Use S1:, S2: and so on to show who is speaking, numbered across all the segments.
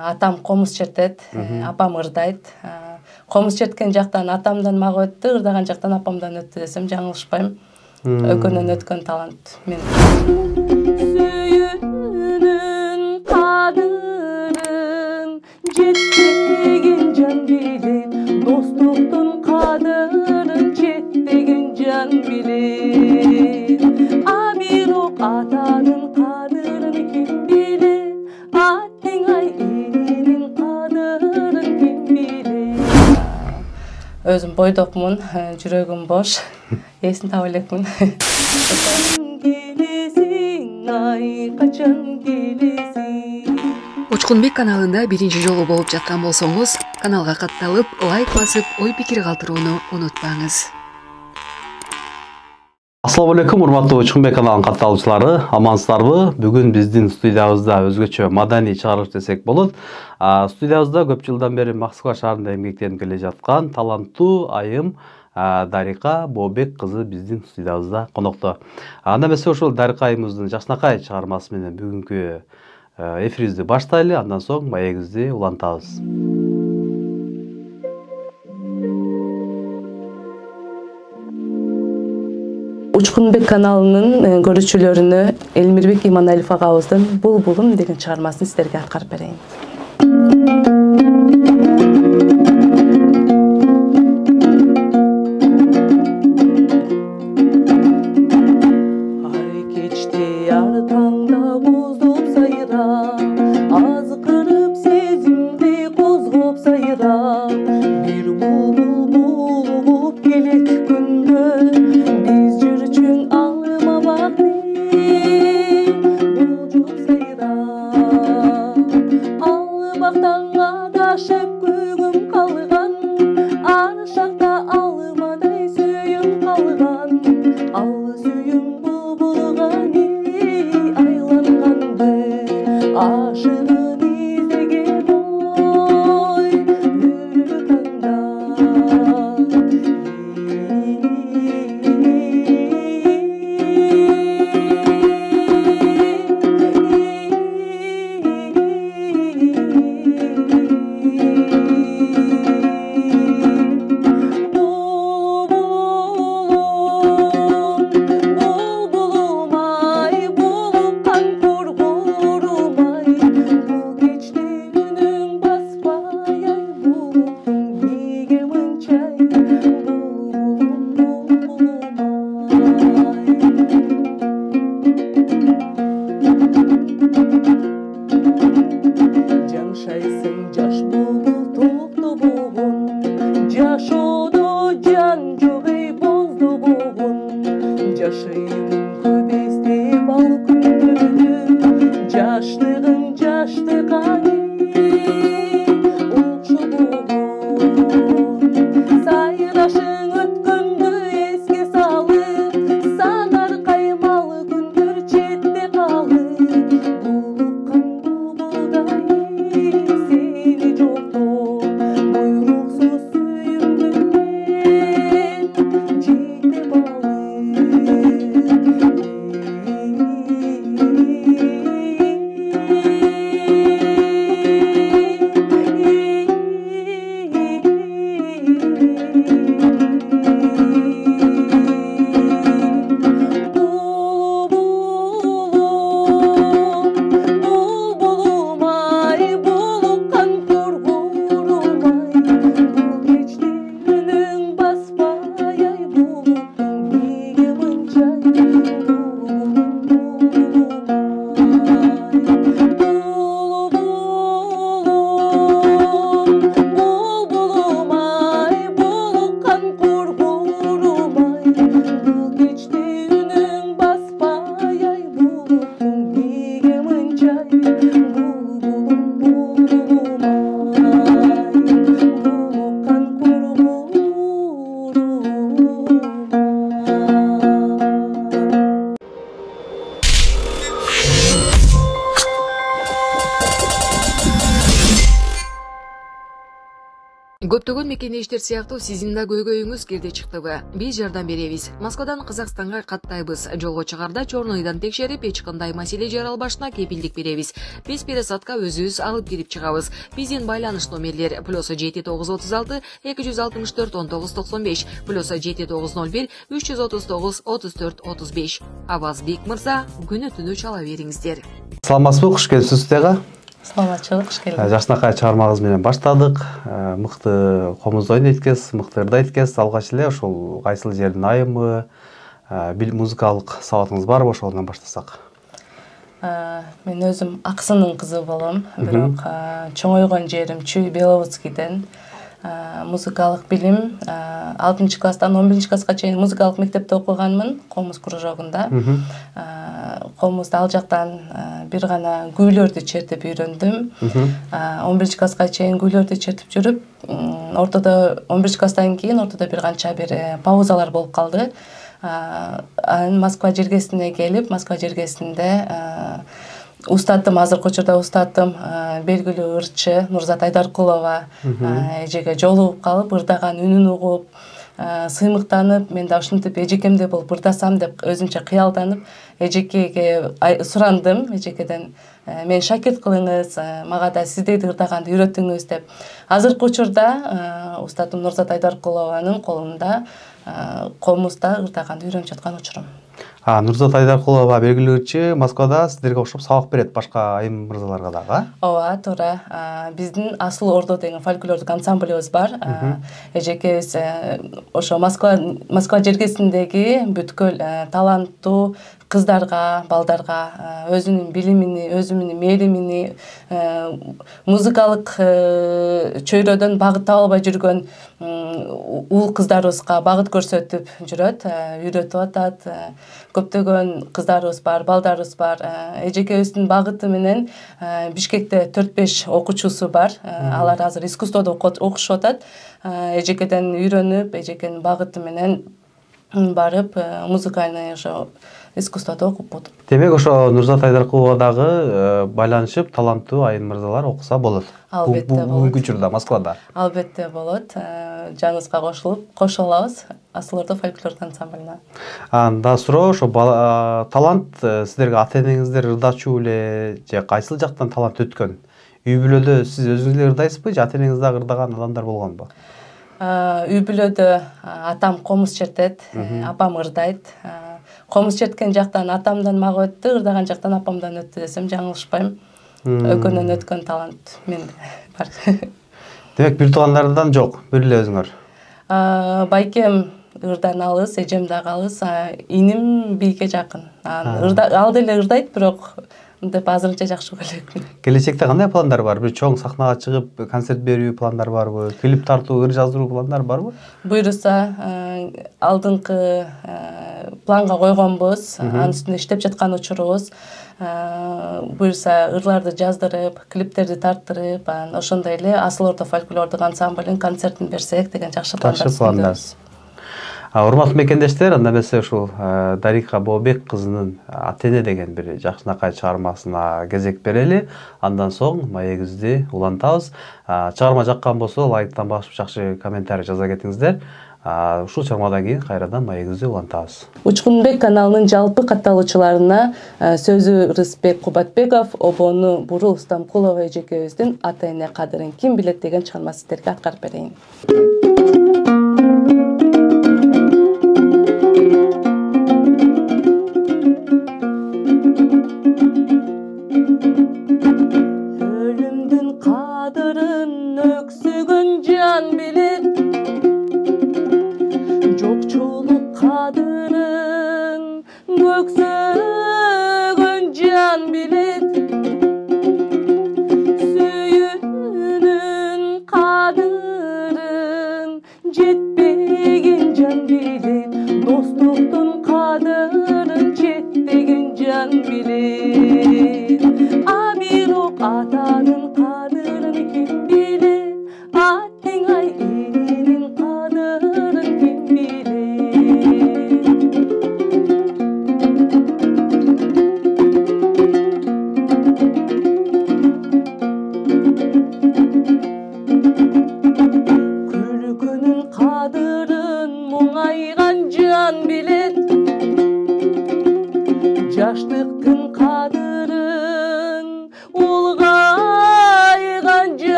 S1: атам комуз чертет, апам ырдайт. Комуз черткен жактан атамдан мага өттү, ырдаган жактан апамдан өттү десем жаңылышпайм. Экөөнөн өткөн талант мен. Сүйүүнүн кадырын жетпеген жан билет, достуктун кадырын жетпеген жан билет. А бирок атанын кадырын ким билет, аттың ай эненин кадырын ким билет. Өзүм бойдокмун, жүрөгүм бош, эсин таба элекмин.
S2: Учкунбек каналында биринчи жолу болуп жаткан болсоңуз, каналга катталып, лайк басып, ой пикир калтырууну унутпаңыз.
S3: Ассаламу алейкум, урматтуу Учкунбек каналынын катталуучулары, амансыздарбы? Бүгүн биздин студиябызда өзгөчө маданий чыгарылыш десек болот. Студиябызда көп жылдан бери Максыбай шаарында эмгектенип келе жаткан таланттуу айым Дарика Бообек кызы биздин студиябызда конокто. Анда эмесе ошол Дарика айымыздын Жакшынакай чыгармасы менен бүгүнкү эфирибизди баштайлы, андан соң маегибизди улантабыз.
S1: Учкунбек каналынын көрүүчүлөрүнө Элмирбек Иманалиев агабыздын Булбулум деген чыгармасын сиздерге аткарып берейин. Ай кечти ар таңда боздоп сайра, азкырып сезимди козгоп сайра, бир булбул булуп келет күндө, биз жүрчүң алыма бакты, болжоп сайра, алыбактан адашып көгүм калган, ар шакта алымадай сүйүм калган, ал сүйүм булбулга айланганды, ашыгын издеген ой өрү таңда. Жашайсың жаш булбул токто болгон, жашоодо жан жок эй бозду болгон, жашаймын көп эстеп ал күндөрдү, жаштыгым жаштыкка окшо болгон, сайрашың өткөндү эске салып, санар каймалы күндөр четте калып, булуккан булбулдай сени жоктоп, буйруксуз сүйүмдүн жетеп алып.
S2: Көптөгөн мекендештер сыяктуу сиздин да көйгөйүңүз кирди чыктыбы? Биз жардам беребиз. Москвадан Казакстанга каттайбыз. Жолго чыгарда чорнойдон текшерип, эч кандай маселе жаралбашына кепилдик беребиз. Биз пересадка өзүбүз алып кирип чыгабыз. Биздин байланыш номерлер +7936 264 1995 +7901 339 34 35. Абазбек мырза, күнү түнү чала бериңиздер.
S3: Саламатсызбы, куш келипсиз студияга.
S1: Саламатчылык, куш келдиңиз.
S3: Жакшынакай чыгармагыбыз менен баштадык. Мыкты комуздойн эткез, мыкты ырда эткез. Алгач эле ошол кайсыл жердин айымы, музыкалык сабатыңыз барбы, ошол менен баштасак.
S1: Мен өзүм аксынын кызы болом, бирок чоңойгон жерим Чүй Беловодскийден. Музыкалык билим 6 класстан 11 класска чейин музыкалык мектепте окуганмын, комуз кружогунда. Комузда ал жактан бир гана күүлөрдү чертип үйрөндүм. 11 класска чейин күүлөрдү чертип жүрүп, ортодо 11 класстан кийин ортодо бир канча паузалар болуп калды. Анан Москва жергесине келип, Москва жергесинде устатым, азыркы учурда устатым белгилүү ырчы Нурзат Айдаркулова эжеге жолугуп калып, ырдаган үнүн угуп, сыймыктанып, мен да ушинтип эжекемдей болуп ырдасам деп өзүмчө кыялданып, эжекеге сурандым. Эжекеден мен шакирт кылыңыз, мага да сиздейди ырдаганды үйрөтүңүз деп. Азыркы учурда устатым Нурзат Айдаркулованын колунда комузда ырдаганды үйрөнүп жаткан учурум.
S3: Нурзат Айдаркулова белгилүү ырчы Москвада сиздерге окшоп сабак берет башка айым мырзаларга дагы.
S1: Ооба, туура. Биздин Асыл Ордо деген фольклордук ансамблыбыз бар. Эжекебиз ошо Москва жергесиндеги бүткүл таланттуу кыздарга, балдарга өзүнүн билимини, өзүнүн мээримини, музыкалык чөйрөдөн багыт таба албай жүргөн уул кыздарыбызга багыт көрсөтүп жүрөт, үйрөтүп атат. Көптөгөн кыздарыбыз бар, балдарыбыз бар. Эжекебиздин багыты менен Бишкекте 4-5 окуучусу бар. Алар азыр искусстводо окушуп атат. Эжекеден үйрөнүп, эжекенин багыты менен барып музыкальный ошо искусстводо окуп атат.
S3: Демек ошо Нурзат Айдаркулова дагы байланышып, таланттуу айым мырзалар окуса болот.
S1: Албетте болот.
S3: Бүгүнкү учурда Москвада.
S1: Албетте болот. Жаныбызга кошулуп алабыз Асыл Ордо фольклордук ансамблына.
S3: Анда суроо, ошо талант сиздерге ата-энеңиздер ырдачу эле же кайсыл жактан талант өткөн? Үй бүлөдө сиз өзүңүз эле ырдайсызбы же ата-энеңиз дагы ырдаган адамдар болгонбу?
S1: Үй бүлөдө атам комуз чертет, апам ырдайт. Комуз черткен жактан атамдан мага өттү, ырдаган жактан апамдан өттү десем жаңылышпайм. Экөөнөн өткөн талант менде бар.
S3: Демек бир туугандардан жок, бир эле өзүңөр.
S1: Байкем ырдан алыс, эжем дагы алыс, иним бийге жакын. Ал деле ырдайт, бирок деп азырынча жакшы көрөм.
S3: Келечекте кандай пландар бар? Бир чоң сахнага чыгып концерт берүү пландар барбы? Клип тартуу, ыр жаздыруу пландар барбы?
S1: Буйруса, алдыңкы планга койгонбуз, анын үстүндө иштеп жаткан учурубуз. Буйруса, ырларды жаздырып, клиптерди тарттырып, ошондой эле Асыл Ордо фольклордук ансамблдын концертин берсек деген жакшы пландар.
S3: Урматтуу мекендештер, анда эмесе ушул Дарика Бообек кызынын Ата-эне деген бир жакшынакай чыгармасына кезек берели. Андан соң маегибизди улантабыз. Чыгарма жаккан болсо лайктан басып жакшы комментарий жаза кетиңиздер. Ушул чыгармадан кийин кайрадан маегибизди улантабыз. Учкунбек
S1: каналынын жалпы катталуучуларына сөзү Рыспек Кубатбеков, обону Бурул Стамкулова эжекебиздин Ата-эне кадырын ким билет деген чыгармасы сиздерге аткарып берейин.
S4: Атанын кадырын ким билет, аттың ай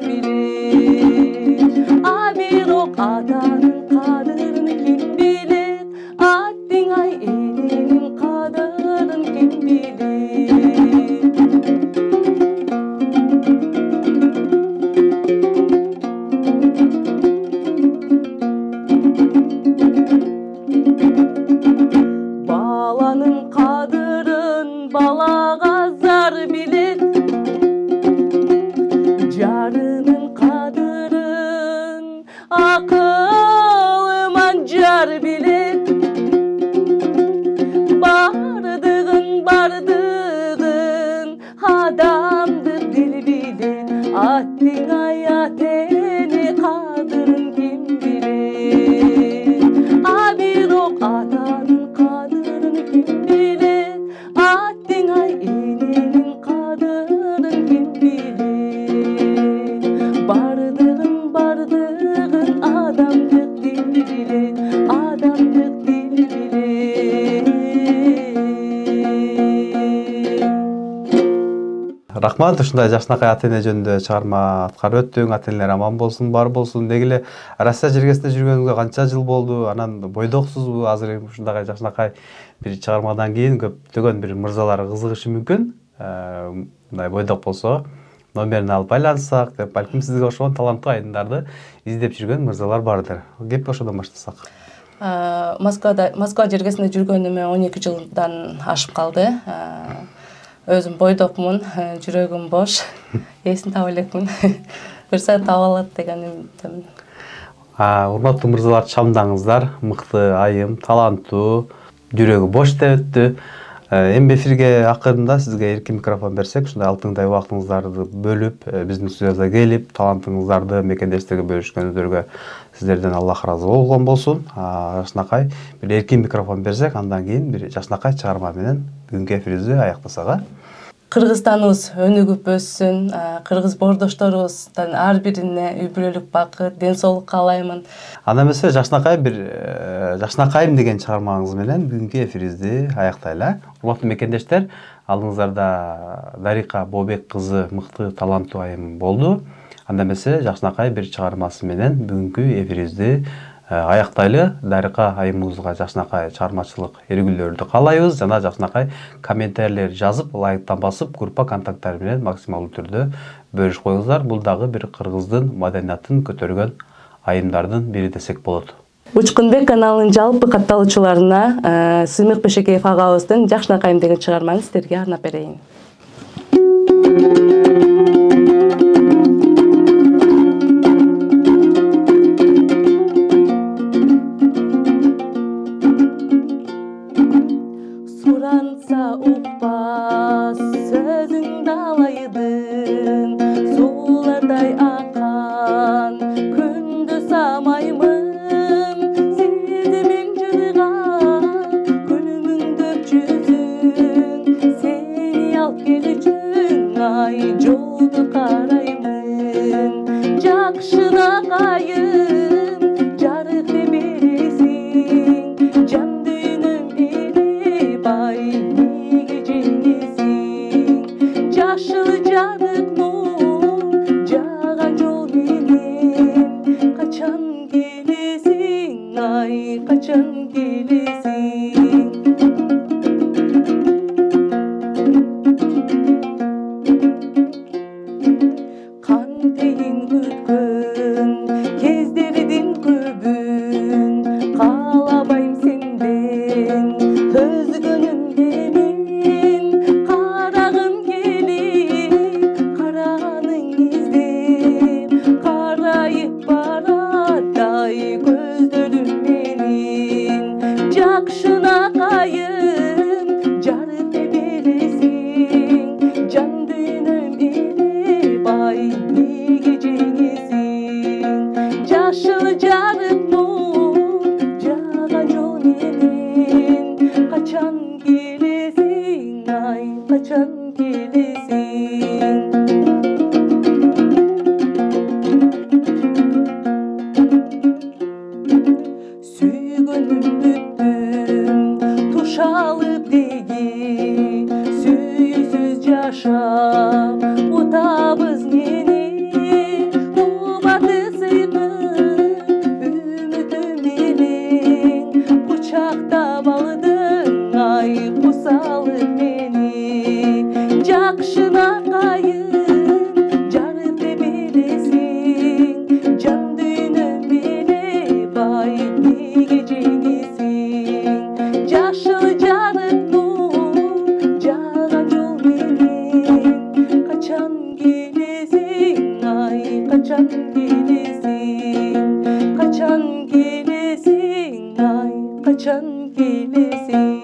S1: bilir? Birok atanın kadırını kim bilir? Attın ay elinin kadırını kim bilir? Balanın kadırın balaga zar bilir. Jarının kadırın akıllı mancar bilir. Bardığın adamdır dil bilir. Attın hayatını kadırın kim bilir? Birok atanın kadırını kim bilir? Attın ay elinin kadırını kim bilir? Bardığın adamdık dil bilir. Adamdık dil bilir.
S3: Рахмат, ушундай жакшынакай ата-эне жөнүндө чыгарма аткарып өттүң. Ата-энелер аман болсун, бар болсун. Дегиле Россия жергесинде жүргөнүңүзгө канча жыл болду? Анан бойдоксузбу? Азыр ушундай жакшынакай бир чыгармадан кийин көптөгөн бир мырзалар кызыгышы мүмкүн. Мындай бойдок болсо номерин алып байланышсак деп, балким сизге ошон таланттуу айымдарды издеп жүргөн мырзалар бардыр. Кеп ошодон баштасак.
S1: Москва жергесинде жүргөнүмө 12 жылдан ашып калды. Өзүм бойдокмун, жүрөгүм бош, эсин таба элекмин. Бир саат таба алат деген үмүттөмүн.
S3: Урматтуу мырзалар, чамдаңыздар, мыкты айым, таланттуу, жүрөгү бош деп өттү. Эми эфирге акырында сизге эркин микрофон берсек, ушундай алтындай убактыңыздарды бөлүп, биздин студиябызга келип, талантыңыздарды мекендештерге бөлүшкөнүңүзгө сиздерден Аллах ыраазы болгон болсун. Жакшынакай бир эркин микрофон берсек, андан кийин бир жакшынакай чыгарма менен бүгүнкү эфирибизди аяктасак.
S1: Кыргызстаныбыз өнүгүп өссүн, кыргыз боордошторубуздун ар бирине үй бүлөлүк бакыт, ден соолук каалаймын.
S3: Анда эмесе жакшынакайым деген чыгармаңыз менен бүгүнкү эфирибизди аяктайлы. Урматтуу мекендештер, алдыңыздарда Дарика Бообек кызы мыкты таланттуу айым болду. Анда эмесе жакшынакай бир чыгармасы менен бүгүнкү эфирибизди аяктайлы. Дарика айымыбызга жакшынакай чыгармачылык эргүүлөрдү каалайбыз жана жакшынакай комментарийлер жазып, лайктан басып, группа контакттары менен максималдуу түрдө бөлүшүп коюңуздар. Бул дагы бир кыргыздын маданиятын көтөргөн айымдардын бири десек болот.
S1: Учкунбек каналынын жалпы катталуучуларына Сыймык Бешекеев агабыздын Жакшынакайым деген чыгарманы сиздерге арнап берейин. Суранса укпас сөзүңдү алайдын, суулардай акан күндү самаймын, сезимим жырган күнүмүңдөп жүзүң, сени алып келчүң ай жолду караймын. Жакшынакайым жарык бересиң, жан дүйнөм элеп ай неге жеңесиң. Жашыл жарык нур жаган жол менен качан келесиң ай, качан келесиң. Кантейин күткөн кездердин көбүн каалабайм сенден, өзгөнүмдө мен карагым келип, караның издеп карайып барат ай көздөрүм менин. Жакшынакайым жарык бересиң, жан дүйнөм элеп ай неге жеңесиң. gelesin, kaçan gelesin, ay kaçan gelesin.